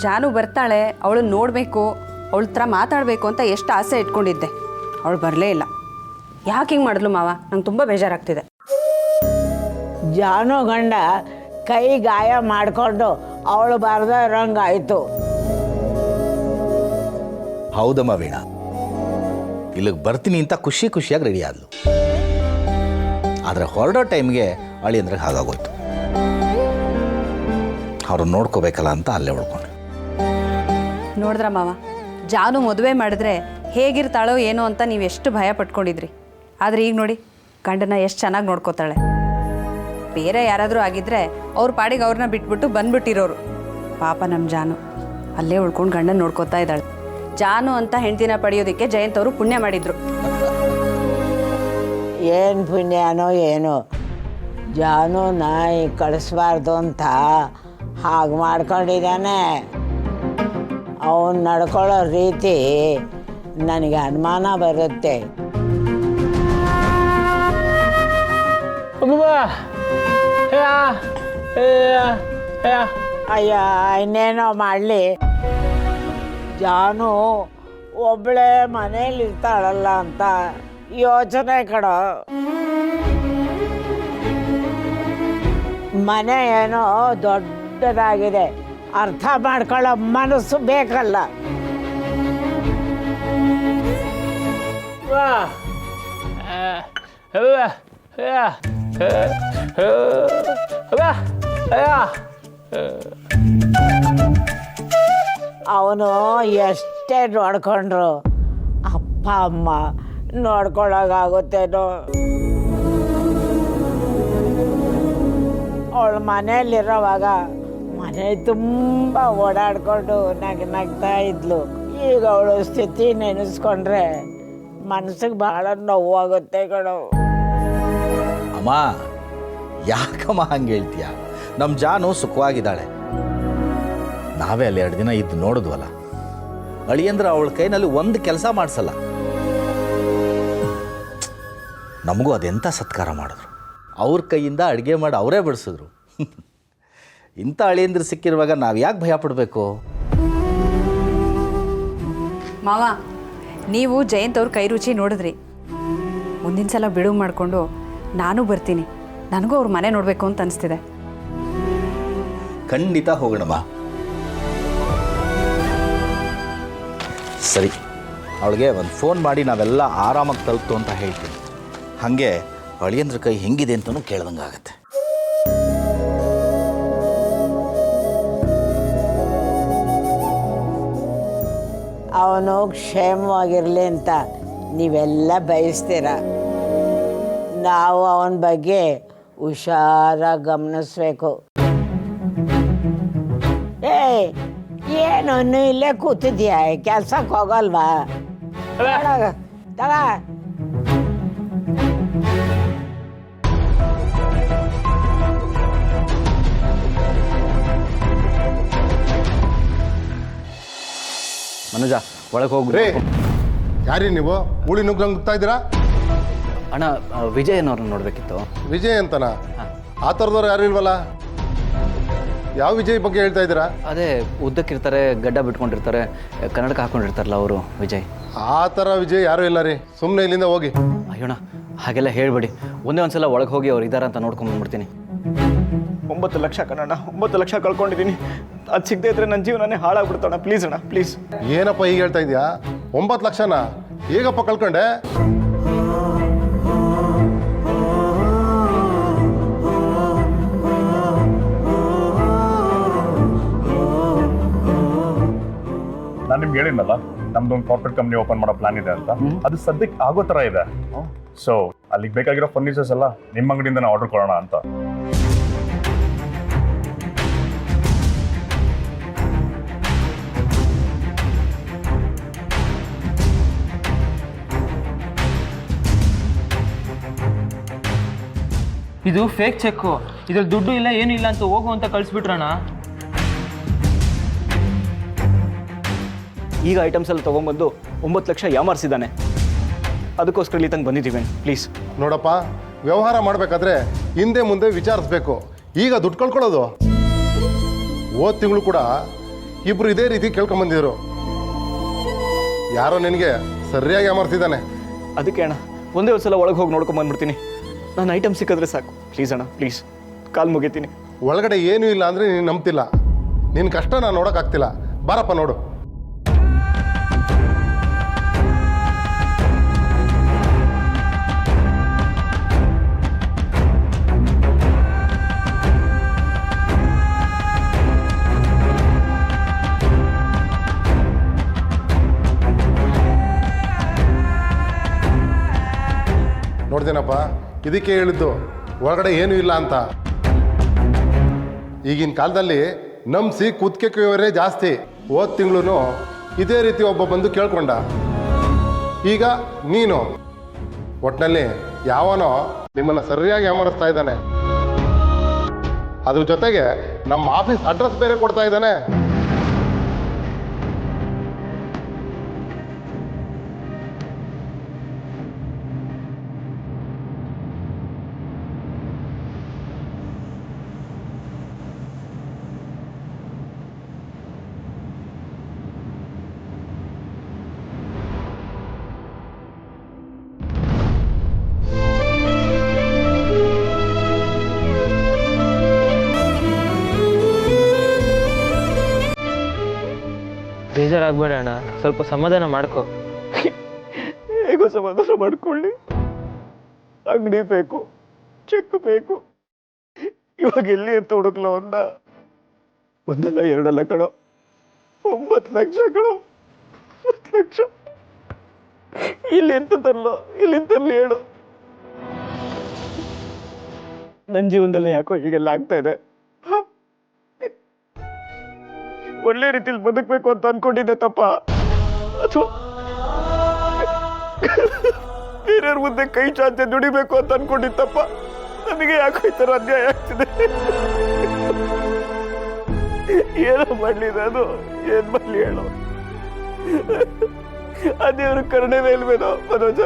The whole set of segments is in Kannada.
ಜಾನು ಬರ್ತಾಳೆ, ಅವಳು ನೋಡಬೇಕು, ಅವಳ ಹತ್ರ ಮಾತಾಡಬೇಕು ಅಂತ ಎಷ್ಟು ಆಸೆ ಇಟ್ಕೊಂಡಿದ್ದೆ. ಅವಳು ಬರಲೇ ಇಲ್ಲ. ಯಾಕೆ ಹಿಂಗೆ ಮಾಡಿದ್ಲು ಮಾವ? ನಂಗೆ ತುಂಬ ಬೇಜಾರಾಗ್ತಿದೆ. ಜಾನು ಗಂಡ ಕೈ ಗಾಯ ಮಾಡಿಕೊಂಡು ಅವಳು ಬರದೇ ಇರೋಂಗಾಯ್ತು. ಹೌದಮ್ಮ ವೀಣಾ, ಇಲ್ಲಿಗೆ ಬರ್ತೀನಿ ಅಂತ ಖುಷಿಯಾಗಿ ರೆಡಿ ಆದ್ಲು. ಆದರೆ ಹೊರಡೋ ಟೈಮ್ಗೆ ಅಳಿ ಅಂದ್ರೆ ಹಾಗಾಗೋಯ್ತು. ಅವ್ರನ್ನ ನೋಡ್ಕೋಬೇಕಲ್ಲ ಅಂತ ಅಲ್ಲೇ ಉಳ್ಕೊಂಡು. ನೋಡಿದ್ರ ಮಾವ, ಜಾನು ಮದುವೆ ಮಾಡಿದ್ರೆ ಹೇಗಿರ್ತಾಳೋ ಏನೋ ಅಂತ ನೀವು ಎಷ್ಟು ಭಯ ಪಟ್ಕೊಂಡಿದ್ರಿ. ಆದರೆ ಈಗ ನೋಡಿ, ಗಂಡನ ಎಷ್ಟು ಚೆನ್ನಾಗಿ ನೋಡ್ಕೋತಾಳೆ. ಬೇರೆ ಯಾರಾದರೂ ಆಗಿದ್ದರೆ ಅವ್ರ ಪಾಡಿಗೆ ಅವ್ರನ್ನ ಬಿಟ್ಬಿಟ್ಟು ಬಂದ್ಬಿಟ್ಟಿರೋರು. ಪಾಪ ನಮ್ಮ ಜಾನು ಅಲ್ಲೇ ಉಳ್ಕೊಂಡು ಗಂಡನ ನೋಡ್ಕೋತಾ ಇದ್ದಾಳೆ. ಜಾನು ಅಂತ ಹೆಂಡ್ತಿನ ಪಡೆಯೋದಕ್ಕೆ ಜಯಂತ್ ಅವರು ಪುಣ್ಯ ಮಾಡಿದ್ರು. ಏನು ಪುಣ್ಯನೋ ಏನೋ, ಜಾನು ನಾಯಿ ಕಳಿಸ್ಬಾರ್ದು ಅಂತ ಹಾಗೆ ಮಾಡ್ಕೊಂಡಿದ್ದಾನೆ. ಅವನು ನಡ್ಕೊಳ್ಳೋ ರೀತಿ ನನಗೆ ಅನುಮಾನ ಬರುತ್ತೆ. ಅಯ್ಯ, ಇನ್ನೇನೋ ಮಾಡಲಿ, ಜಾನು ಒಬ್ಬಳೇ ಮನೇಲಿ ಇರ್ತಾಳಲ್ಲ ಅಂತ ಯೋಚನೆ ಕಡೋ. ಮನೆ ಏನೋ ದೊಡ್ಡದಾಗಿದೆ, ಅರ್ಥ ಮಾಡ್ಕೊಳ್ಳೋ ಮನಸ್ಸು ಬೇಕಲ್ಲ. ಅವನು ಎಷ್ಟೇ ನೋಡ್ಕೊಂಡ್ರು ಅಪ್ಪ ಅಮ್ಮ ನೋಡ್ಕೊಳ್ಳೋಕ್ಕಾಗುತ್ತೇನೋ. ಅವಳು ಮನೆಯಲ್ಲಿರೋವಾಗ ಮನೆ ತುಂಬ ಓಡಾಡಿಕೊಂಡು ನಗ್ತಾ ಇದ್ಲು. ಈಗ ಅವಳು ಸ್ಥಿತಿ ನೆನೆಸ್ಕೊಂಡ್ರೆ ಮನಸ್ಸಿಗೆ ಭಾಳ ನೋವಾಗುತ್ತೆ ಕಣೋ. ಅಮ್ಮ, ಯಾಕಮ್ಮ ಹಂಗೆ ಹೇಳ್ತೀಯ? ನಮ್ಮ ಜಾನು ಸುಖವಾಗಿದ್ದಾಳೆ. ನಾವೇ ಅಲ್ಲಿ 2 ದಿನ ಇದ್ದು ನೋಡಿದ್ವಲ್ಲ. ಅಳಿಯಂದ್ರೆ ಅವಳ ಕೈನಲ್ಲಿ ಒಂದು ಕೆಲಸ ಮಾಡಿಸಲ್ಲ. ನಮಗೂ ಅದೆಂಥ ಸತ್ಕಾರ ಮಾಡಿದ್ರು. ಅವ್ರ ಕೈಯಿಂದ ಅಡುಗೆ ಮಾಡಿ ಅವರೇ ಬಡಿಸಿದ್ರು. ಇಂಥ ಅಳಿಯಂದ್ರೆ ಸಿಕ್ಕಿರುವಾಗ ನಾವು ಯಾಕೆ ಭಯ ಪಡಬೇಕು? ಮಾವ, ನೀವು ಜಯಂತ್ ಅವ್ರ ಕೈ ರುಚಿ ನೋಡಿದ್ರಿ. ಮುಂದಿನ ಸಲ ಬಿಡುವು ಮಾಡಿಕೊಂಡು ನಾನು ಬರ್ತೀನಿ. ನನಗೂ ಅವ್ರ ಮನೆ ನೋಡಬೇಕು ಅಂತ ಅನಿಸ್ತಿದೆ. ಖಂಡಿತ ಹೋಗೋಣಮ್ಮ. ಸರಿ, ಅವಳಿಗೆ ಒಂದು ಫೋನ್ ಮಾಡಿ ನಾವೆಲ್ಲ ಆರಾಮಾಗಿ ತಲುಪ್ತು ಅಂತ ಹೇಳ್ತೀನಿ. ಹಾಗೆ ಅಳಿಯಂದ್ರ ಕೈ ಹೆಂಗಿದೆ ಅಂತಲೂ ಕೇಳ್ದಂಗೆ ಆಗತ್ತೆ. ಅವನು ಕ್ಷೇಮವಾಗಿರಲಿ ಅಂತ ನೀವೆಲ್ಲ ಬಯಸ್ತೀರ. ನಾವು ಅವನ ಬಗ್ಗೆ ಹುಷಾರಾಗಿ ಗಮನಿಸ್ಬೇಕು. ಏನು ಇಲ್ಲೇ ಕೂತಿದ್ಯಾ? ಕೆಲ್ಸಕ್ಕೆ ಹೋಗಲ್ವಾ? ತಗ ಮನುಜ, ಒಳಗೆ ಹೋಗ್ರಿ. ಯಾರೀ ನೀವು? ಉಳಿ ನುಗ್ಗಂಗ್ತಾ ಇದ್ದೀರಾ? ಅಣ್ಣ, ವಿಜಯನವ್ರನ್ನ ನೋಡಬೇಕಿತ್ತು. ವಿಜಯ್ ಅಂತನಾ? ಆ ಥರದವ್ರು ಯಾರು ಇಲ್ವಲ್ಲ. ಯಾವ ವಿಜಯ್ ಬಗ್ಗೆ ಹೇಳ್ತಾ ಇದ್ದೀರಾ? ಅದೇ ಉದ್ದಕ್ಕಿರ್ತಾರೆ, ಗಡ್ಡ ಬಿಟ್ಕೊಂಡಿರ್ತಾರೆ, ಕನ್ನಡಕ ಹಾಕೊಂಡಿರ್ತಾರಲ್ಲ ಅವರು ವಿಜಯ್. ಆ ಥರ ವಿಜಯ್ ಯಾರು ಇಲ್ಲ ರೀ. ಸುಮ್ಮನೆ ಇಲ್ಲಿಂದ ಹೋಗಿ. ಅಯ್ಯೋಣ, ಹಾಗೆಲ್ಲ ಹೇಳ್ಬೇಡಿ. ಒಂದ್ಸಲ ಒಳಗೆ ಹೋಗಿ ಅವ್ರು ಇದ್ದಾರ ಅಂತ ನೋಡ್ಕೊಂಡ್ಬಂದ್ಬಿಡ್ತೀನಿ. 9 ಲಕ್ಷ ಕಣಣ್ಣ, 9 ಲಕ್ಷ ಕಳ್ಕೊಂಡಿದ್ದೀನಿ. ಅದು ಸಿಗದೆ ಇದ್ರೆ ನನ್ನ ಜೀವನನೇ ಹಾಳಾಗ್ಬಿಡ್ತಾಣ. ಪ್ಲೀಸ್ ಅಣ್ಣ, ಪ್ಲೀಸ್. ಏನಪ್ಪ ಈಗ ಹೇಳ್ತಾ ಇದೆಯಾ? 9 ಲಕ್ಷನಾ? ಹೇಗಪ್ಪ ಕಳ್ಕೊಂಡೆ? ನಾನು ನಿಮ್ಗೆ ಹೇಳಿದ್ನಲ್ಲ, ನಮ್ದೊಂದು ಕಾರ್ಪೊರೇಟ್ ಕಂಪ್ನಿ ಓಪನ್ ಮಾಡೋ ಪ್ಲಾನ್ ಇದೆ ಅಂತ. ಅದು ಸದ್ಯಕ್ಕೆ ಆಗೋ ಥರ ಇದೆ. ಸೊ ಅಲ್ಲಿಗೆ ಬೇಕಾಗಿರೋ ಫರ್ನಿಚರ್ಸ್ ಎಲ್ಲ ನಿಮ್ಮ ಅಂಗಡಿಯಿಂದ ಆರ್ಡರ್ ಕೊಡೋಣ ಅಂತ. ಇದು ಫೇಕ್ ಚೆಕ್ಕು. ಇದ್ರಲ್ಲಿ ದುಡ್ಡು ಇಲ್ಲ, ಏನು ಇಲ್ಲ ಅಂತ ಹೋಗು ಅಂತ ಕಳಿಸ್ಬಿಟ್ರಣ್ಣ. ಈಗ ಐಟಮ್ಸ್ ಎಲ್ಲ ತೊಗೊಂಬಂದು 9 ಲಕ್ಷ ಯಾಮಾರಿಸಿದ್ದಾನೆ. ಅದಕ್ಕೋಸ್ಕರ ಇಲ್ಲಿ ತಂಗೆ ಬಂದಿದ್ದೀವಿ. ಪ್ಲೀಸ್ ನೋಡಪ್ಪ, ವ್ಯವಹಾರ ಮಾಡಬೇಕಾದ್ರೆ ಹಿಂದೆ ಮುಂದೆ ವಿಚಾರಿಸ್ಬೇಕು. ಈಗ ದುಡ್ಡು ಕಳ್ಕೊಳ್ಳೋದು. ಹೋದ ತಿಂಗಳು ಕೂಡ ಇಬ್ರು ಇದೇ ರೀತಿ ಕೇಳ್ಕೊಂಬಂದಿದ್ರು. ಯಾರೋ ನಿನಗೆ ಸರಿಯಾಗಿ ಅಮರ್ತಿದ್ದಾನೆ. ಅದಕ್ಕೆ ಅಣ್ಣ ಒಂದೇ ಒಂದು ಸಲ ಒಳಗೆ ಹೋಗಿ ನೋಡ್ಕೊಂಡು ಬಂದ್ಬಿಡ್ತೀನಿ. ನಾನು ಐಟಮ್ ಸಿಕ್ಕಿದ್ರೆ ಸಾಕು. ಪ್ಲೀಸ್ ಅಣ್ಣ, ಪ್ಲೀಸ್, ಕಾಲು ಮುಗಿತೀನಿ. ಒಳಗಡೆ ಏನೂ ಇಲ್ಲ ಅಂದರೆ ನೀನು ನಂಬ್ತಿಲ್ಲ. ನಿನ್ನ ಕಷ್ಟ ನಾನು ನೋಡೋಕ್ಕಾಗ್ತಿಲ್ಲ. ಬಾರಪ್ಪ ನೋಡು. ನೋಡ್ದೇನಪ್ಪ, ಇದಕ್ಕೆ ಹೇಳಿದ್ದು ಒಳಗಡೆ ಏನೂ ಇಲ್ಲ ಅಂತ. ಈಗಿನ ಕಾಲದಲ್ಲಿ ನಂಬಿಸಿ ಕುತ್ಕೆಯವರೇ ಜಾಸ್ತಿ. ಹೋದ ತಿಂಗಳು ಇದೇ ರೀತಿ ಒಬ್ಬ ಬಂದು ಕೇಳ್ಕೊಂಡ. ಈಗ ನೀನು ಒಟ್ಟಿನಲ್ಲಿ ಯಾವನೋ ನಿಮ್ಮನ್ನು ಸರಿಯಾಗಿ ಅಮರಿಸ್ತಾ ಇದ್ದಾನೆ. ಅದ್ರ ಜೊತೆಗೆ ನಮ್ಮ ಆಫೀಸ್ ಅಡ್ರೆಸ್ ಬೇರೆ ಕೊಡ್ತಾ ಇದ್ದಾನೆ. ಬೇಜಾರಾಗಬೇಡ ಅಣ್ಣ, ಸ್ವಲ್ಪ ಸಮಾಧಾನ ಮಾಡ್ಕೊ. ಹೇಗೋ ಸಮಾಧಾನ ಮಾಡ್ಕೊಳ್ಳಿ. ಅಂಗಡಿ ಬೇಕು, ಚೆಕ್ ಬೇಕು. ಇವಾಗ ಎಲ್ಲಿ ಅಂತ ಹುಡುಕ್ಲೋ ಅಂದ. ಒಂದಲ್ಲ ಎರಡಲ್ಲ ಕಣೋ, 9 ಲಕ್ಷ ಕಣೋ, 10 ಲಕ್ಷ. ಇಲ್ಲಿ ಎಂತ ತರಲೋ, ಇಲ್ಲಿಂದ ತರಲಿ ಹೇಳು. ನನ್ನ ಜೀವನದಲ್ಲಿ ಯಾಕೋ ಹೀಗೆಲ್ಲ ಆಗ್ತಾ ಇದೆ. ಒಳ್ಳೆ ರೀತಿಲಿ ಬದುಕಬೇಕು ಅಂತ ಅನ್ಕೊಂಡಿದ್ದೆ ತಪ್ಪ, ಅಥವಾ ಬೇರೆಯವ್ರ ಮುಂದೆ ಕೈ ಚಾಚೆ ದುಡಿಬೇಕು ಅಂತ ಅನ್ಕೊಂಡಿದ್ದಪ್ಪ. ನನಗೆ ಯಾಕೋ ಈ ಥರ ಅನ್ಯಾಯ ಆಗ್ತಿದೆ. ಏನೋ ಮಾಡಲಿ ನಾನು, ಏನ್ ಮಾಡಲಿ ಹೇಳು. ಅದೇವ್ರ ಕರುಣೆನೇ ಇಲ್ವೇನೋ ಮನೋಜ.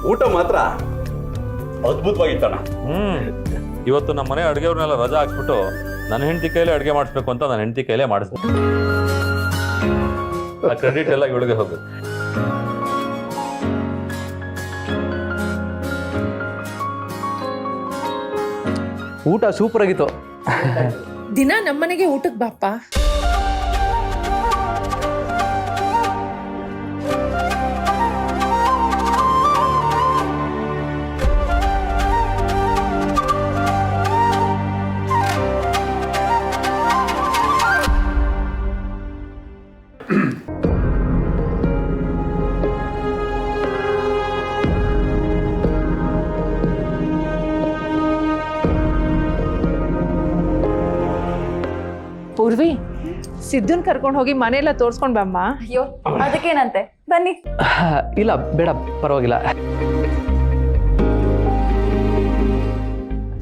ಊಟ ಮಾತ್ರ ಅದ್ಭುತವಾಗಿತ್ತಣ್ಣ. ಇವತ್ತು ನಮ್ಮ ಮನೆ ಅಡುಗೆಯವ್ರನ್ನೆಲ್ಲ ರಜಾ ಹಾಕ್ಬಿಟ್ಟು ನನ್ನ ಹೆಂಡತಿ ಕೈಲೇ ಅಡುಗೆ ಮಾಡಿಸ್ಬೇಕು ಅಂತ ನನ್ನ ಹೆಂಡತಿ ಕೈಲೇ ಮಾಡಿಸ್ದೆ. ಆ ಕ್ರೆಡಿಟ್ ಎಲ್ಲ ಇವಳಿಗೆ ಹೋಗುತ್ತೆ. ಊಟ ಸೂಪರ್ ಆಗಿತ್ತು. ದಿನ ನಮ್ಮನೆಗೆ ಊಟಕ್ಕೆ ಬಾಪ್ಪ. ಪೂರ್ವಿ, ಸಿದ್ಧನ್ ಕರ್ಕೊಂಡು ಹೋಗಿ ಮನೆಯೆಲ್ಲ ತೋರ್ಸ್ಕೊಂಡ್ ಬಮ್ಮ. ಅಯ್ಯೋ, ಅದಕ್ಕೇನಂತೆ, ಬನ್ನಿ. ಇಲ್ಲ ಬೇಡ, ಪರವಾಗಿಲ್ಲ.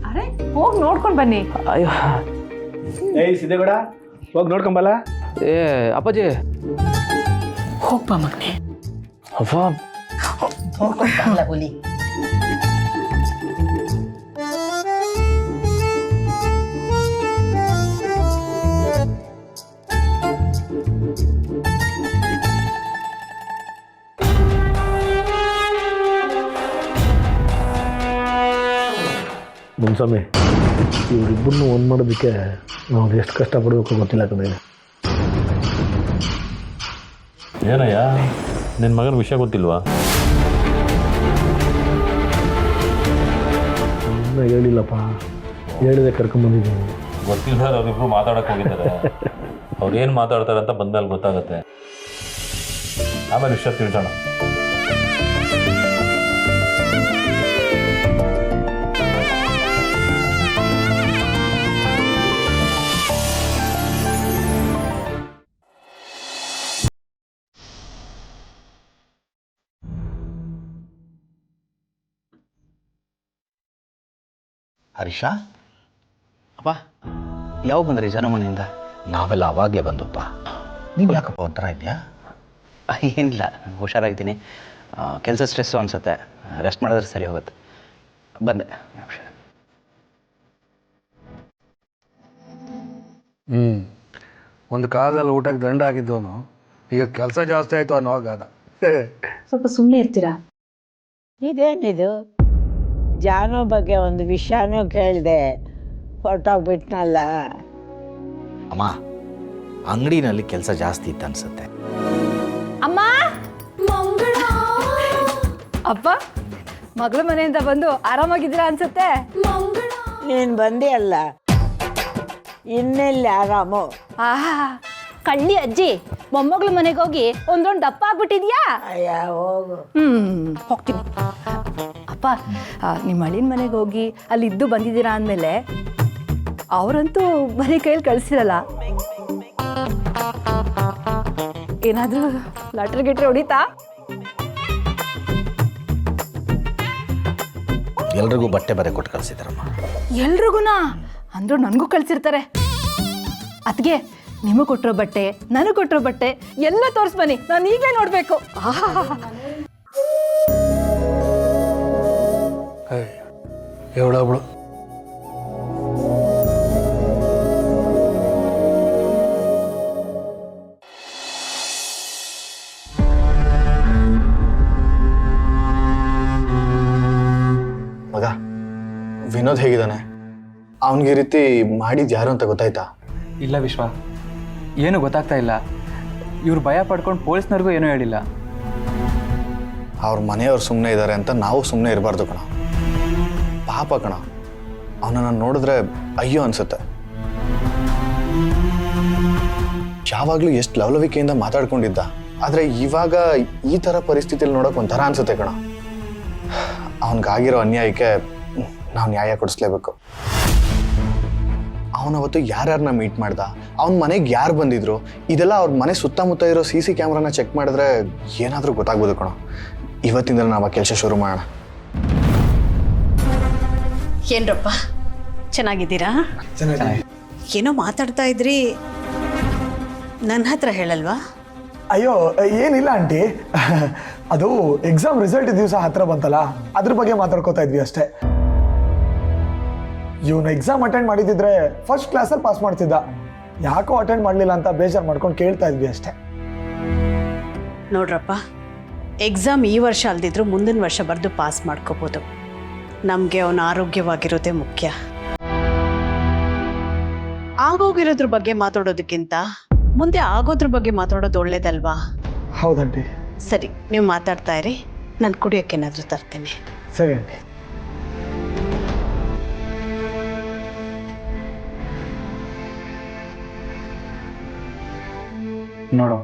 ಅರೆ, ಹೋಗಿ ನೋಡ್ಕೊಂಡ್ ಬನ್ನಿ. ಅಯ್ಯೋ, ಸಿದ್ದೇಗೌಡ, ಹೋಗಿ ನೋಡ್ಕೊಂಬಲ್ಲ. ಏ ಅಪ್ಪಾಜಿ, ಹೋಗ್ಬ ಮಗನೆ. ಅವ್ವ, ಹುಲಿ ಮುನ್ಸ್ವಾಮಿ, ಇವರಿಬ್ಬರನ್ನು ಒಂದು ಮಾಡೋದಕ್ಕೆ ನಾವು ಎಷ್ಟು ಕಷ್ಟಪಡಬೇಕು ಗೊತ್ತಿಲ್ಲ ಕಡೆ. ಏನಯ್ಯ, ನಿನ್ನ ಮಗನ ವಿಷಯ ಗೊತ್ತಿಲ್ವಾ? ಇನ್ನೂ ಹೇಳಿಲ್ಲಪ್ಪ, ಹೇಳಿದೆ ಕರ್ಕೊಂಬಂದಿದ್ದೀನಿ. ಗೊತ್ತಿಲ್ಲ ಸರ್, ಅವರಿಬ್ರು ಮಾತಾಡಕ್ಕೆ ಹೋಗಿದ್ದಾರೆ. ಅವ್ರು ಏನು ಮಾತಾಡ್ತಾರೆ ಅಂತ ಬಂದಲ್ಲಿ ಗೊತ್ತಾಗುತ್ತೆ. ಆಮೇಲೆ ವಿಷಯ ತಿಳಿಸೋಣ. ಹರೀಶ, ಅಪ್ಪ ಯಾವಾಗ ಬಂದ್ರಿ ಜನ ಮನೆಯಿಂದ? ನಾವೆಲ್ಲ ಅವಾಗಲೇ ಬಂದಪ್ಪ. ನೀನು ಯಾಕಪ್ಪ ಒಂಥರ ಇದೆಯಾ? ಏನಿಲ್ಲ, ಹುಷಾರಾಗಿದ್ದೀನಿ. ಕೆಲಸ ಸ್ಟ್ರೆಸ್ಸು ಅನಿಸುತ್ತೆ, ರೆಸ್ಟ್ ಮಾಡಿದ್ರೆ ಸರಿ ಹೋಗುತ್ತೆ. ಬಂದೆ. ಒಂದು ಕಾಲದಲ್ಲಿ ಊಟಕ್ಕೆ ದಂಡ ಆಗಿದ್ದವನು ಈಗ ಕೆಲಸ ಜಾಸ್ತಿ ಆಯಿತು ಅನ್ನೋವಾಗ ಸ್ವಲ್ಪ ಸುಮ್ಮನೆ ಇರ್ತೀರಾ? ಇದೇನಿದು ಜಾನು ಬಗ್ಗೆ ಒಂದು ವಿಷಯನೂ ಕೇಳಿದೆ, ಹೊರಟೋಗ್ಬಿಟ್ನಲ್ಲ. ಅಮ್ಮ, ಅಂಗಡಿನಲ್ಲಿ ಕೆಲಸ ಜಾಸ್ತಿ ಇತ್ತು ಅನ್ಸುತ್ತೆ. ಅಮ್ಮ, ಅಪ್ಪ, ಮಗಳ ಮನೆಯಿಂದ ಬಂದು ಆರಾಮಾಗಿದ್ದೀರಾ ಅನ್ಸುತ್ತೆ. ನೀನು ಬಂದಿಯಲ್ಲ, ಇನ್ನೆಲ್ಲಿ ಆರಾಮು? ಆಹಾ, ಕಳ್ಳಿ ಅಜ್ಜಿ, ಮೊಮ್ಮಗಳ ಮನೆಗೆ ಹೋಗಿ ಒಂದೊಂದು ದಪ್ಪ ಆಗ್ಬಿಟ್ಟಿದ್ಯಾ? ಅಯ್ಯ ಹೋಗು. ಹೋಗ್ತೀನಿ. ಅಪ್ಪ, ನಿಮ್ಮ ಅಳಿನ ಮನೆಗೆ ಹೋಗಿ ಅಲ್ಲಿದ್ದು ಬಂದಿದ್ದೀರಾ ಅಂದಮೇಲೆ ಅವರಂತೂ ಮನೆ ಕೈಯಲ್ಲಿ ಕಳಿಸಿರಲ್ಲ. ಏನಾದರೂ ಲಾಟ್ರಿ ಗಿಟ್ರಿ ಹೊಡಿತಾ? ಎಲ್ರಿಗೂ ಬಟ್ಟೆ ಬರೆ ಕೊಟ್ಟು ಕಳಿಸಿದಾರಮ್ಮ. ಎಲ್ರಿಗೂನಾ? ಅಂದ್ರೂ ನನಗೂ ಕಳಿಸಿರ್ತಾರೆ. ಅದಕ್ಕೆ ನಿಮಗೆ ಕೊಟ್ಟಿರೋ ಬಟ್ಟೆ, ನನಗೆ ಕೊಟ್ಟಿರೋ ಬಟ್ಟೆ ಎಲ್ಲ ತೋರಿಸ್ ಬನ್ನಿ, ನಾನು ಈಗಲೇ ನೋಡಬೇಕು. ಎವಳವಳು ಮಗ ವಿನೋದ್ ಹೇಗಿದ್ದಾನೆ? ಅವನಿಗೆ ಈ ರೀತಿ ಮಾಡಿದ್ದು ಯಾರು ಅಂತ ಗೊತ್ತಾಯ್ತಾ? ಇಲ್ಲ ವಿಶ್ವ, ಏನು ಗೊತ್ತಾಗ್ತಾ ಇಲ್ಲ. ಇವ್ರು ಭಯ ಪಡ್ಕೊಂಡು ಪೊಲೀಸ್ನವ್ರಿಗೂ ಏನೂ ಹೇಳಿಲ್ಲ. ಅವ್ರ ಮನೆಯವ್ರು ಸುಮ್ಮನೆ ಇದ್ದಾರೆ ಅಂತ ನಾವು ಸುಮ್ಮನೆ ಇರಬಾರ್ದು ಕಣ. ಪಾಪ ಕಣ, ಅವನನ್ನು ನೋಡಿದ್ರೆ ಅಯ್ಯೋ ಅನ್ಸುತ್ತೆ. ಯಾವಾಗಲೂ ಎಷ್ಟು ಲವಲವಿಕೆಯಿಂದ ಮಾತಾಡ್ಕೊಂಡಿದ್ದ, ಆದರೆ ಇವಾಗ ಈ ಥರ ಪರಿಸ್ಥಿತಿಯಲ್ಲಿ ನೋಡೋಕೆ ಒಂಥರ ಅನ್ಸುತ್ತೆ ಕಣ. ಅವನಿಗಾಗಿರೋ ಅನ್ಯಾಯಕ್ಕೆ ನಾವು ನ್ಯಾಯ ಕೊಡಿಸ್ಲೇಬೇಕು. ಅವನವತ್ತು ಯಾರ್ಯಾರನ್ನ ಮೀಟ್ ಮಾಡ್ದ, ಅವನ ಮನೆಗೆ ಯಾರು ಬಂದಿದ್ರು, ಇದೆಲ್ಲ ಅವ್ರ ಮನೆ ಸುತ್ತಮುತ್ತ ಇರೋ CC ಕ್ಯಾಮ್ರಾನ ಚೆಕ್ ಮಾಡಿದ್ರೆ ಏನಾದರೂ ಗೊತ್ತಾಗ್ಬೋದು ಕಣ. ಇವತ್ತಿಂದ ನಾವು ಆ ಕೆಲಸ ಶುರು ಮಾಡೋಣ. ಏನ್ರಪ್ಪ, ಚೆನ್ನಾಗಿದ್ದೀರಾ? ಏನೋ ಮಾತಾಡ್ತಾ ಇದ್ರಿ, ನನ್ನ ಹತ್ರ ಹೇಳಲ್ವಾ? ಅಯ್ಯೋ ಏನಿಲ್ಲ ಆಂಟಿ, ಅದು ಎಕ್ಸಾಮ್ ರಿಸಲ್ಟ್ ದಿವಸ ಹತ್ರ ಬಂತಲ್ಲ, ಅದ್ರ ಬಗ್ಗೆ ಮಾತಾಡ್ಕೋತಾ ಇದ್ವಿ ಅಷ್ಟೇ. ಇವನು ಎಕ್ಸಾಮ್ ಅಟೆಂಡ್ ಮಾಡಿದಿದ್ರೆ ಫಸ್ಟ್ ಕ್ಲಾಸಲ್ಲಿ ಪಾಸ್ ಮಾಡ್ತಿದ್ದ, ಯಾಕೋ ಅಟೆಂಡ್ ಮಾಡಲಿಲ್ಲ ಅಂತ ಬೇಜಾರು ಮಾಡ್ಕೊಂಡು ಕೇಳ್ತಾ ಇದ್ವಿ ಅಷ್ಟೇ. ನೋಡ್ರಪ್ಪ, ಎಕ್ಸಾಮ್ ಈ ವರ್ಷ ಅಲ್ದಿದ್ರು ಮುಂದಿನ ವರ್ಷ ಬರೆದು ಪಾಸ್ ಮಾಡ್ಕೋಬೋದು. ನಮಗೆ ಅವನು ಆರೋಗ್ಯವಾಗಿರೋದೇ ಮುಖ್ಯ. ಆಗೋಗಿರೋದ್ರ ಬಗ್ಗೆ ಮಾತಾಡೋದಕ್ಕಿಂತ ಮುಂದೆ ಆಗೋದ್ರ ಬಗ್ಗೆ ಮಾತಾಡೋದು ಒಳ್ಳೇದಲ್ವಾ? ಹೌದಂಟಿ. ಸರಿ, ನೀವು ಮಾತಾಡ್ತಾ ಇರಿ, ನಾನು ಕುಡಿಯೋಕ್ಕೇನಾದರೂ ತರ್ತೀನಿ. ಸರಿ ಆಂಟಿ. ನೋಡು,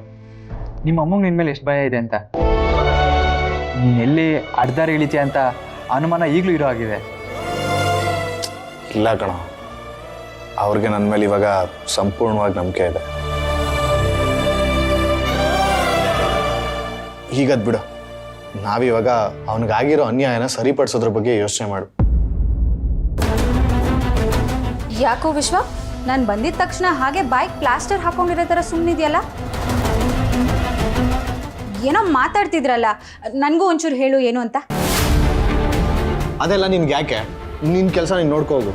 ನಿಮ್ಮ ಅಮ್ಮಂಗೆ ನಿನ್ನ ಮೇಲೆ ಎಷ್ಟು ಭಯ ಇದೆ ಅಂತ. ನೀನು ಎಲ್ಲಿ ಅಡ್ದಾರ ಇಳಿತೀಯ ಅಂತ ಅನುಮಾನ ಈಗಲೂ ಇರೋ ಆಗಿದೆ. ಇಲ್ಲ ಕಣ, ಅವ್ರಿಗೆ ನನ್ನ ಮೇಲೆ ಇವಾಗ ಸಂಪೂರ್ಣವಾಗಿ ನಂಬಿಕೆ ಇದೆ. ಹೀಗದ್ ಬಿಡು, ನಾವಿವಾಗ ಅವನಿಗಾಗಿರೋ ಅನ್ಯಾಯನ ಸರಿಪಡಿಸೋದ್ರ ಬಗ್ಗೆ ಯೋಚನೆ ಮಾಡು. ಯಾಕೋ ವಿಶ್ವ, ನಾನು ಬಂದಿದ ತಕ್ಷಣ ಹಾಗೆ ಬಾಯ್ಗೆ ಪ್ಲಾಸ್ಟರ್ ಹಾಕೊಂಡಿರೋ ಥರ ಸುಮ್ಮನಿದೆಯಲ್ಲ? ಏನೋ ಮಾತಾಡ್ತಿದ್ರಲ್ಲ, ನನಗೂ ಒಂಚೂರು ಹೇಳು ಏನು ಅಂತ. ಅದೆಲ್ಲ ನಿನ್ಗೆ ಯಾಕೆ? ನಿನ್ನ ಕೆಲಸ ನೀನು ನೋಡ್ಕೋ ಹೋಗು.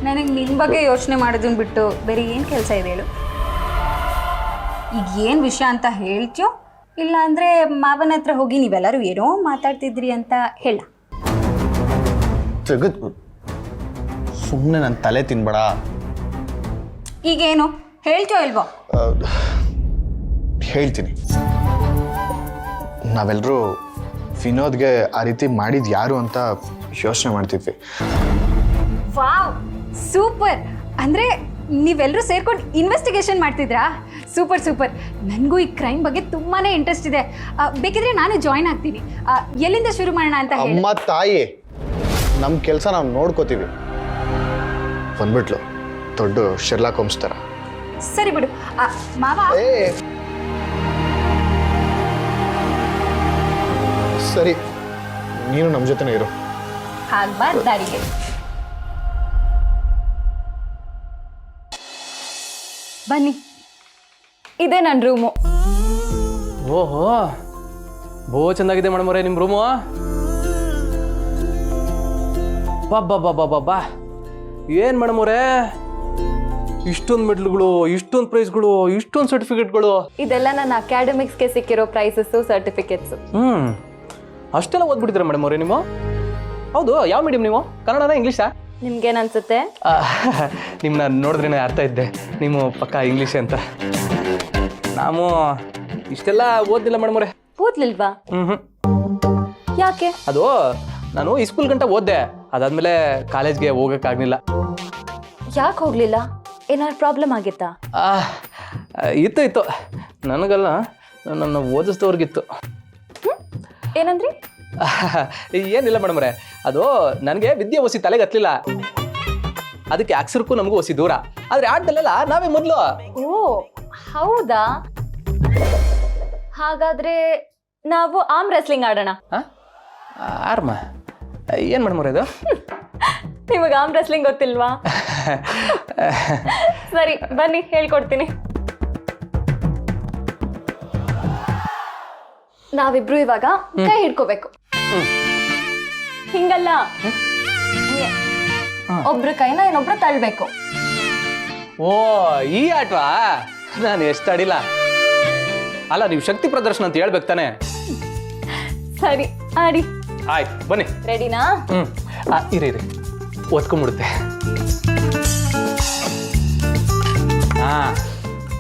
ನನಗೆ ನಿನ್ನ ಬಗ್ಗೆ ಯೋಚನೆ ಮಾಡೋದನ್ನ ಬಿಟ್ಟು ಬೇರೆ ಏನು ಕೆಲಸ ಇದೆ ಹೇಳು? ಈಗ ಏನು ವಿಷಯ ಅಂತ ಹೇಳ್ತೀಯೋ, ಇಲ್ಲ ಅಂದರೆ ಮಾವನ ಹತ್ರ ಹೋಗಿ ನೀವೆಲ್ಲರೂ ಏನೋ ಮಾತಾಡ್ತಿದ್ರಿ ಅಂತ ಹೇಳ. ಸುಮ್ಮನೆ ನನ್ನ ತಲೆ ತಿನ್ಬೇಡ. ಈಗೇನು ಹೇಳ್ತೀಯೋ ಇಲ್ವೋ? ಹೇಳ್ತೀನಿ. ನಾವೆಲ್ಲರೂ ವಿನೋದ್ಗೆ ಆ ರೀತಿ ಮಾಡಿದ್ದು ಯಾರು ಅಂತ ಯೋಚನೆ ಮಾಡ್ತಿದ್ವಿ. Wow, super! ಅಂದರೆ ನೀವೆಲ್ಲರೂ ಸೇರ್ಕೊಂಡು ಇನ್ವೆಸ್ಟಿಗೇಷನ್ ಮಾಡ್ತಿದ್ರಾ? Super super. ನನಗೂ ಈ ಕ್ರೈಮ್ ಬಗ್ಗೆ ತುಂಬಾ ಇಂಟ್ರೆಸ್ಟ್ ಇದೆ. ಬೇಕಿದ್ರೆ ನಾನು ಜಾಯ್ನ್ ಆಗ್ತೀನಿ. ಎಲ್ಲಿಂದ ಶುರು ಮಾಡೋಣ ಅಂತ ಹೇಳಿ? ಅಮ್ಮ ತಾಯಿ, ನಮ್ಮ ಕೆಲಸ ನಾವು ನೋಡ್ಕೋತೀವಿ. ಬಂದ್ಬಿಟ್ಲು ದೊಡ್ಡ ಶೆರ್ಲಾಕ್ ಹೋಮ್ಸ್ ಥರ. ಸರಿ ಬಿಡು ಮಾವ. ಸರಿ, ನೀನು ನಮ್ಮ ಜೊತೆನೇ ಇರು. ಹಾಗ್ಬಾರ್ದು ದಾರಿಗೆ. ಬನ್ನಿ, ಇದೇ ನನ್ನ ರೂಮು. ಓಹೋ, ಬಹು ಚೆಂದಾಗಿದೆ ಮೇಡಮ್ ಅವರೇ ನಿಮ್ಮ ರೂಮು. ಬಾ ಏನು ಮೇಡಮ್ ಅವರೇ, ಇಷ್ಟೊಂದು ಮೆಡ್ಲ್ಗಳು, ಇಷ್ಟೊಂದು ಪ್ರೈಸ್ಗಳು, ಇಷ್ಟೊಂದು ಸರ್ಟಿಫಿಕೇಟ್ಗಳು. ಇದೆಲ್ಲ ನನ್ನ ಅಕಾಡೆಮಿಕ್ಸ್ಗೆ ಸಿಕ್ಕಿರೋ ಪ್ರೈಸಸ್ಸು, ಸರ್ಟಿಫಿಕೇಟ್ಸು. ಅಷ್ಟೆಲ್ಲ ಓದ್ಬಿಟ್ಟಿದ್ದೀರಾ ಮೇಡಮ್ ಅವರೇ ನೀವು? ಹೌದು, ಯಾವ ಮೀಡಿಯಂ ನೀವು? ಕನ್ನಡನ ಇಂಗ್ಲೀಷಾ? ನಿಮ್ಗೇನು ಅನ್ಸುತ್ತೆ? ನಿಮ್ಮನ್ನ ನೋಡಿದ್ರೇನೆ ಅರ್ಥ ಇದ್ದೆ ನೀವು ಪಕ್ಕ ಇಂಗ್ಲೀಷ್ ಅಂತ. ನಾವು ಇಷ್ಟೆಲ್ಲ ಓದಿಲ್ಲ ಮೇಡಮ್ ಅವರೇ. ಓದ್ಲಿಲ್ವಾ? ಯಾಕೆ? ಅದು ನಾನು ಈ ಸ್ಕೂಲ್ ಗಂಟ ಓದ್ದೆ, ಅದಾದ್ಮೇಲೆ ಕಾಲೇಜ್ಗೆ ಹೋಗೋಕ್ಕಾಗಲಿಲ್ಲ. ಯಾಕೆ ಹೋಗ್ಲಿಲ್ಲ? ಏನಾದ್ರು ಪ್ರಾಬ್ಲಮ್ ಆಗಿತ್ತಾ? ಇತ್ತು ನನಗಲ್ಲ, ನನ್ನ ಓದಿಸಿದವ್ರಿಗಿತ್ತು. ಏನಂದ್ರಿ? ಏನಿಲ್ಲ ಮೇಡಮ್ರೆ, ಅದು ನನಗೆ ವಿದ್ಯೆ ಒಸಿ ತಲೆಗೆ ಹತ್ತಲಿಲ್ಲ, ಅದಕ್ಕೆ ಅಕ್ಷರಕ್ಕೂ ನಮಗೂ ಒಸಿ ದೂರ. ಆದ್ರೆ ಆಟದಲ್ಲೆಲ್ಲ ನಾವೇ ಮೊದಲು. ಓ ಹೌದಾ? ಹಾಗಾದ್ರೆ ನಾವು ಆರ್ಮ್ ರೆಸ್ಲಿಂಗ್ ಆಡೋಣ. ಆರ್ಮ? ಏನು ಮೇಡಮ್ರೆ ಇದು? ನಿಮಗೆ ಆರ್ಮ್ ರೆಸ್ಲಿಂಗ್ ಗೊತ್ತಿಲ್ವಾ? ಸರಿ ಬನ್ನಿ, ಹೇಳ್ಕೊಡ್ತೀನಿ. ನಾವಿಬ್ರು ಇವಾಗ ಕೈ ಹಿಡ್ಕೋಬೇಕು. ಹಿಂಗಲ್ಲ, ಒಬ್ರು ಕೈನ ಇನ್ನೊಬ್ರು ತಳ್ಬೇಕು. ಓ ಈ ಆಟವಾ? ನಾನು ಎಷ್ಟು ಆಡಿಲ್ಲ. ಅಲ್ಲ, ನೀವು ಶಕ್ತಿ ಪ್ರದರ್ಶನ ಅಂತ ಹೇಳ್ಬೇಕು ತಾನೆ? ಸರಿ ಆಡಿ. ಆಯ್ತು ಬನ್ನಿ. ರೆಡಿನಾ? ಇರಿ ಓದ್ಕೊಂಡ್ಬಿಡುತ್ತೆ.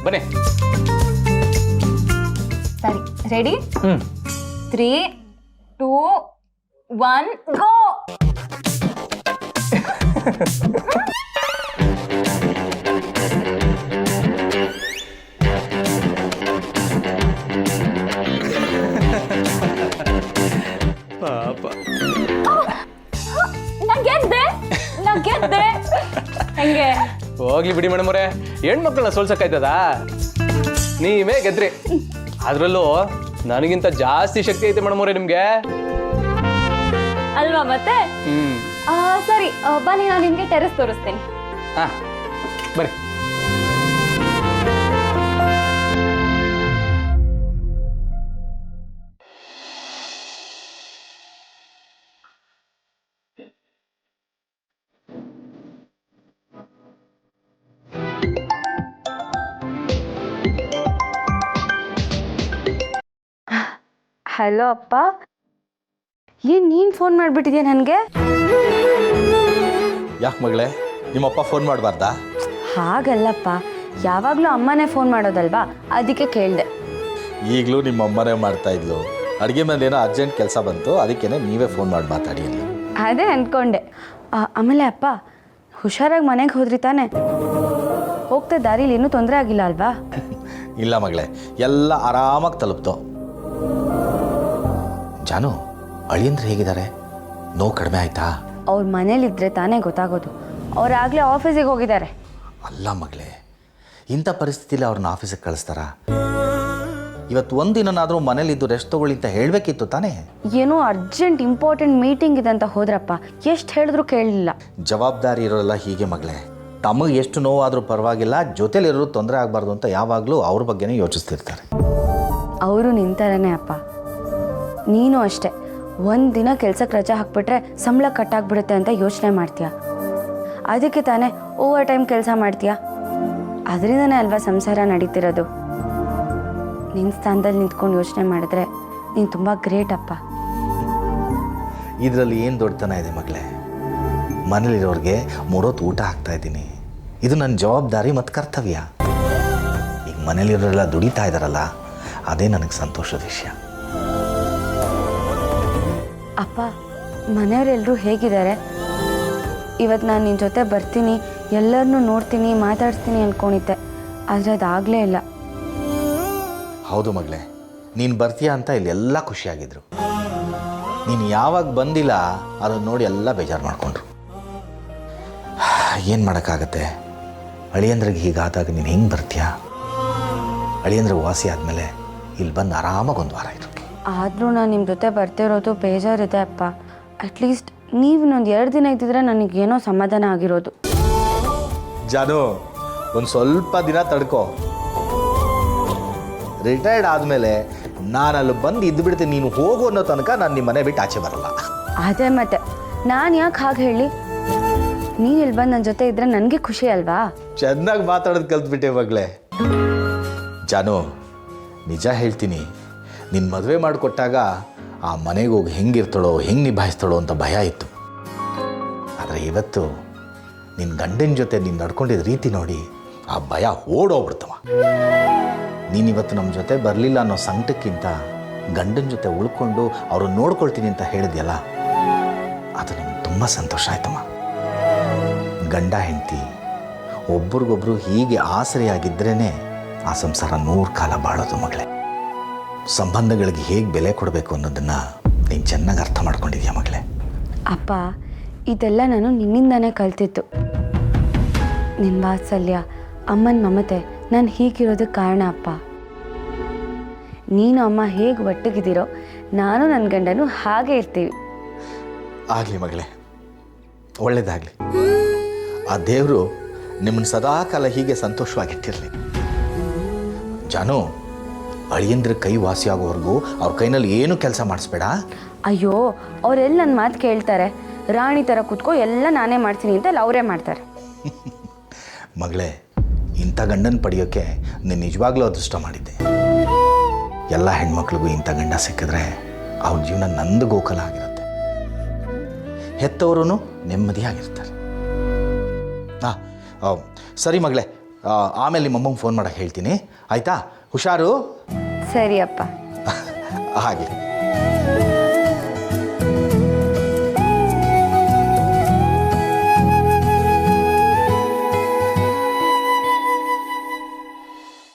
ಬನ್ನಿ. ಸರಿ, ರೆಡಿ? 3, 2, 1 ಗೋ. ಪಾಪ, ನಾ ಗೆದ್ದೆ. ಹೆಂಗೆ? ಹೋಗ್ಲಿ ಬಿಡಿ ಮೇಡಮ್ ಅವರೇ, ಹೆಣ್ಮಕ್ಳನ್ನ ಸೋಲ್ಸಕ್ಕಾಯ್ತದ? ನೀವೇ ಗೆದ್ರಿ. ಅದ್ರಲ್ಲೂ ನನಗಿಂತ ಜಾಸ್ತಿ ಶಕ್ತಿ ಐತೆ ಮೇಡಮ್ ಅವರೇ ನಿಮ್ಗೆ, ಅಲ್ವಾ? ಮತ್ತೆ ಸರಿ ಬನ್ನಿ, ನಾನು ನಿಮ್ಗೆ ಟೆರೆಸ್ ತೋರಿಸ್ತೇನೆ. ಬರ್ರಿ. ಹಲೋ ಅಪ್ಪ, ಏನ್ ನೀನ್ ಫೋನ್ ಮಾಡ್ಬಿಟ್ಟಿದ್ಯಾ ನನಗೆ? ಯಾಕೆ ಮಗಳೇ, ನಿಮ್ಮಪ್ಪ ಫೋನ್ ಮಾಡಬಾರ್ದಾ? ಹಾಗಲ್ಲಪ್ಪ, ಯಾವಾಗಲೂ ಅಮ್ಮನೇ ಫೋನ್ ಮಾಡೋದಲ್ವಾ, ಅದಕ್ಕೆ ಕೇಳಿದೆ. ಈಗಲೂ ನಿಮ್ಮ ಅಮ್ಮನೇ ಮಾಡ್ತಾ ಇದ್ಲು. ಅಡುಗೆ ಮೇಲೆ ಏನೋ ಅರ್ಜೆಂಟ್ ಕೆಲಸ ಬಂತು, ಅದಕ್ಕೇನೆ ನೀವೇ ಫೋನ್ ಮಾಡಿ ಮಾತಾಡಿ ಅಂತ. ಅದೇ ಅಂದ್ಕೊಂಡೆ. ಆಮೇಲೆ ಅಪ್ಪ, ಹುಷಾರಾಗಿ ಮನೆಗೆ ಹೋದ್ರಿ ತಾನೆ? ಹೋಗ್ತಾ ದಾರಿಲಿ ಇನ್ನೂ ತೊಂದರೆ ಆಗಿಲ್ಲ ಅಲ್ವಾ? ಇಲ್ಲ ಮಗಳೇ, ಎಲ್ಲ ಆರಾಮಾಗಿ ತಲುಪ್ತು. ಜಾನು, ಅಳಿಯಂದ್ರೆ ಹೇಗಿದ್ದಾರೆ? ನೋವು ಕಡಿಮೆ ಆಯ್ತಾ? ಅವ್ರ ಮನೇಲಿದ್ರೆ ತಾನೇ ಗೊತ್ತಾಗೋದು. ಅವ್ರಾಗಲೇ ಆಫೀಸಿಗೆ ಹೋಗಿದ್ದಾರೆ. ಅಲ್ಲ ಮಗಳೇ, ಇಂಥ ಪರಿಸ್ಥಿತಿಲಿ ಅವ್ರನ್ನ ಆಫೀಸಿಗೆ ಕಳಿಸ್ತಾರ? ಇವತ್ತು ಒಂದಿನಾದರೂ ಮನೇಲಿದ್ದು ರೆಸ್ಟ್ ತಗೊಳ್ಳಿ ಅಂತ ಹೇಳಬೇಕಿತ್ತು ತಾನೇ? ಏನೋ ಅರ್ಜೆಂಟ್ ಇಂಪಾರ್ಟೆಂಟ್ ಮೀಟಿಂಗ್ ಇದೆ ಅಂತ ಹೋದ್ರಪ್ಪ, ಎಷ್ಟು ಹೇಳಿದ್ರು ಕೇಳಲಿಲ್ಲ. ಜವಾಬ್ದಾರಿ ಇರೋಲ್ಲ ಹೀಗೆ ಮಗಳೇ. ತಮಗೆ ಎಷ್ಟು ನೋವಾದರೂ ಪರವಾಗಿಲ್ಲ, ಜೊತೆಲಿರೋರು ತೊಂದರೆ ಆಗಬಾರ್ದು ಅಂತ ಯಾವಾಗಲೂ ಅವ್ರ ಬಗ್ಗೆನೇ ಯೋಚಿಸ್ತಿರ್ತಾರೆ. ಅವರು ನಿಂತಾರನೇ ಅಪ್ಪ. ನೀನು ಅಷ್ಟೇ, ಒಂದು ದಿನ ಕೆಲ್ಸಕ್ಕೆ ರಜೆ ಹಾಕ್ಬಿಟ್ರೆ ಸಂಬಳ ಕಟ್ಟಾಗ್ಬಿಡುತ್ತೆ ಅಂತ ಯೋಚನೆ ಮಾಡ್ತೀಯ. ಅದಕ್ಕೆ ತಾನೇ ಓವರ್ ಟೈಮ್ ಕೆಲಸ ಮಾಡ್ತೀಯ. ಅದರಿಂದನೇ ಅಲ್ವಾ ಸಂಸಾರ ನಡೀತಿರೋದು. ನಿನ್ನ ಸ್ಥಾನದಲ್ಲಿ ನಿಂತ್ಕೊಂಡು ಯೋಚನೆ ಮಾಡಿದ್ರೆ ನೀನು ತುಂಬ ಗ್ರೇಟ್ ಅಪ್ಪ. ಇದರಲ್ಲಿ ಏನು ದೊಡ್ಡತನ ಇದೆ ಮಗಳೇ? ಮನೇಲಿರೋರಿಗೆ 3 ಹೊತ್ತು ಊಟ ಹಾಕ್ತಾ ಇದ್ದೀನಿ. ಇದು ನನ್ನ ಜವಾಬ್ದಾರಿ ಮತ್ತು ಕರ್ತವ್ಯ. ಈಗ ಮನೇಲಿರೋರೆಲ್ಲ ದುಡಿತಾ ಇದ್ದಾರಲ್ಲ, ಅದೇ ನನಗೆ ಸಂತೋಷದ ವಿಷಯ. ಅಪ್ಪ, ಮನೆಯವರೆಲ್ಲರೂ ಹೇಗಿದ್ದಾರೆ? ಇವತ್ತು ನಾನು ನಿನ್ನ ಜೊತೆ ಬರ್ತೀನಿ, ಎಲ್ಲರನ್ನೂ ನೋಡ್ತೀನಿ, ಮಾತಾಡ್ತೀನಿ ಅಂದ್ಕೊಂಡಿದ್ದೆ, ಆದರೆ ಅದಾಗಲೇ ಇಲ್ಲ. ಹೌದು ಮಗಳೇ, ನೀನು ಬರ್ತೀಯ ಅಂತ ಇಲ್ಲಿ ಎಲ್ಲ ಖುಷಿಯಾಗಿದ್ರು. ನೀನು ಯಾವಾಗ ಬಂದಿಲ್ಲ ಅದನ್ನು ನೋಡಿ ಎಲ್ಲ ಬೇಜಾರು ಮಾಡಿಕೊಂಡ್ರು. ಏನು ಮಾಡೋಕ್ಕಾಗತ್ತೆ? ಅಳಿಯಂದ್ರಿಗೆ ಹೀಗಾದಾಗ ನೀನು ಹೆಂಗೆ ಬರ್ತೀಯ? ಅಳಿಯಂದ್ರಿಗೆ ವಾಸಿ ಆದಮೇಲೆ ಇಲ್ಲಿ ಬಂದು ಆರಾಮಾಗಿ 1 ವಾರ ಇರು. ಆದರೂ ನಾನು ನಿಮ್ಮ ಜೊತೆ ಬರ್ತಿರೋದು ಬೇಜಾರಿದೆ ಅಪ್ಪ. ಅಟ್ಲೀಸ್ಟ್ ನೀವು ಇನ್ನೊಂದು 2 ದಿನ ಇದ್ದಿದ್ರೆ ನನಗೇನೋ ಸಮಾಧಾನ ಆಗಿರೋದು. ಜಾನು, ಒಂದು ಸ್ವಲ್ಪ ದಿನ ತಡ್ಕೋ. ರಿಟೈರ್ಡ್ ಆದಮೇಲೆ ನಾನು ಅಲ್ಲಿ ಬಂದು ಇದ್ದು ಬಿಡ್ತೀನಿ. ನೀನು ಹೋಗು ಅನ್ನೋ ತನಕ ನಾನು ನಿಮ್ಮ ಮನೆ ಬಿಟ್ಟು ಆಚೆ ಬರಲ್ಲ. ಅದೇ ಮತ್ತೆ ನಾನು ಯಾಕೆ ಹಾಗೆ ಹೇಳಿ? ನೀನು ಇಲ್ಲಿ ಬಂದು ನನ್ನ ಜೊತೆ ಇದ್ರೆ ನನಗೆ ಖುಷಿ ಅಲ್ವಾ? ಚೆನ್ನಾಗಿ ಮಾತಾಡೋದು ಕಲ್ತ್ಬಿಟ್ಟೆ ಮಗಳೇ. ಜಾನು, ನಿಜ ಹೇಳ್ತೀನಿ, ನಿನ್ನ ಮದುವೆ ಮಾಡಿಕೊಟ್ಟಾಗ ಆ ಮನೆಗೆ ಹೋಗಿ ಹೆಂಗಿರ್ತಾಳೋ ಹೆಂಗೆ ನಿಭಾಯಿಸ್ತಾಳೋ ಅಂತ ಭಯ ಇತ್ತು. ಆದರೆ ಇವತ್ತು ನಿನ್ನ ಗಂಡನ ಜೊತೆ ನೀನು ನಡ್ಕೊಂಡಿದ್ದ ರೀತಿ ನೋಡಿ ಆ ಭಯ ಓಡೋಗ್ಬಿಡ್ತವ. ನೀನಿವತ್ತು ನಮ್ಮ ಜೊತೆ ಬರಲಿಲ್ಲ ಅನ್ನೋ ಸಂಕಟಕ್ಕಿಂತ ಗಂಡನ ಜೊತೆ ಉಳ್ಕೊಂಡು ಅವ್ರನ್ನ ನೋಡ್ಕೊಳ್ತೀನಿ ಅಂತ ಹೇಳಿದ್ಯಲ್ಲ, ಅದು ನಮ್ಗೆ ತುಂಬ ಸಂತೋಷ ಆಯ್ತಮ್ಮ. ಗಂಡ ಹೆಂಡತಿ ಒಬ್ರಿಗೊಬ್ರು ಹೀಗೆ ಆಸರೆಯಾಗಿದ್ರೇ ಆ ಸಂಸಾರ 100 ಕಾಲ ಬಾಳೋದು ಮಗಳೇ. ಸಂಬಂಧಗಳಿಗೆ ಹೇಗೆ ಬೆಲೆ ಕೊಡಬೇಕು ಅನ್ನೋದನ್ನು ನೀನು ಚೆನ್ನಾಗಿ ಅರ್ಥ ಮಾಡ್ಕೊಂಡಿದ್ಯಾ ಮಗಳೇ. ಅಪ್ಪ, ಇದೆಲ್ಲ ನಾನು ನಿನ್ನಿಂದಾನೇ ಕಲ್ತಿತ್ತು. ನಿನ್ನ ವಾತ್ಸಲ್ಯ, ಅಮ್ಮನ ಮಮತೆ ನಾನು ಹೀಗಿರೋದಕ್ಕೆ ಕಾರಣ ಅಪ್ಪ. ನೀನು ಅಮ್ಮ ಹೇಗೆ ಒಟ್ಟಿಗಿದ್ದೀರೋ ನಾನು ನನ್ನ ಗಂಡನು ಹಾಗೆ ಇರ್ತೀವಿ. ಆಗಲಿ ಮಗಳೇ, ಒಳ್ಳೇದಾಗಲಿ. ಆ ದೇವರು ನಿಮ್ಮನ್ನು ಸದಾಕಾಲ ಹೀಗೆ ಸಂತೋಷವಾಗಿಟ್ಟಿರಲಿ. ಜಾನು, ಅಳಿಯಂದ್ರ ಕೈ ವಾಸಿಯಾಗೋವರೆಗೂ ಅವ್ರ ಕೈನಲ್ಲಿ ಏನೂ ಕೆಲಸ ಮಾಡಿಸ್ಬೇಡ. ಅಯ್ಯೋ, ಅವರೆಲ್ಲ ನನ್ನ ಮಾತು ಕೇಳ್ತಾರೆ. ರಾಣಿ ಥರ ಕೂತ್ಕೋ, ಎಲ್ಲ ನಾನೇ ಮಾಡ್ತೀನಿ ಅಂತ ಅವರೇ ಮಾಡ್ತಾರೆ. ಮಗಳೇ, ಇಂಥ ಗಂಡನ ಪಡೆಯೋಕ್ಕೆ ನೀನು ನಿಜವಾಗ್ಲೂ ಅದೃಷ್ಟ ಮಾಡಿದ್ದೆ. ಎಲ್ಲ ಹೆಣ್ಮಕ್ಳಿಗೂ ಇಂಥ ಗಂಡ ಸಿಕ್ಕಿದ್ರೆ ಅವ್ರ ಜೀವನ ನಂದು ಗೋಕಲ ಆಗಿರುತ್ತೆ. ಹೆತ್ತವರು ನೆಮ್ಮದಿಯಾಗಿರ್ತಾರೆ. ಸರಿ ಮಗಳೇ, ಆಮೇಲೆ ನಿಮ್ಮಮ್ಮಂಗೆ ಫೋನ್ ಮಾಡೋಕ್ಕೆ ಹೇಳ್ತೀನಿ, ಆಯಿತಾ? ಹುಷಾರು. ಸರಿ ಅಪ್ಪ. ಹಾಗೆ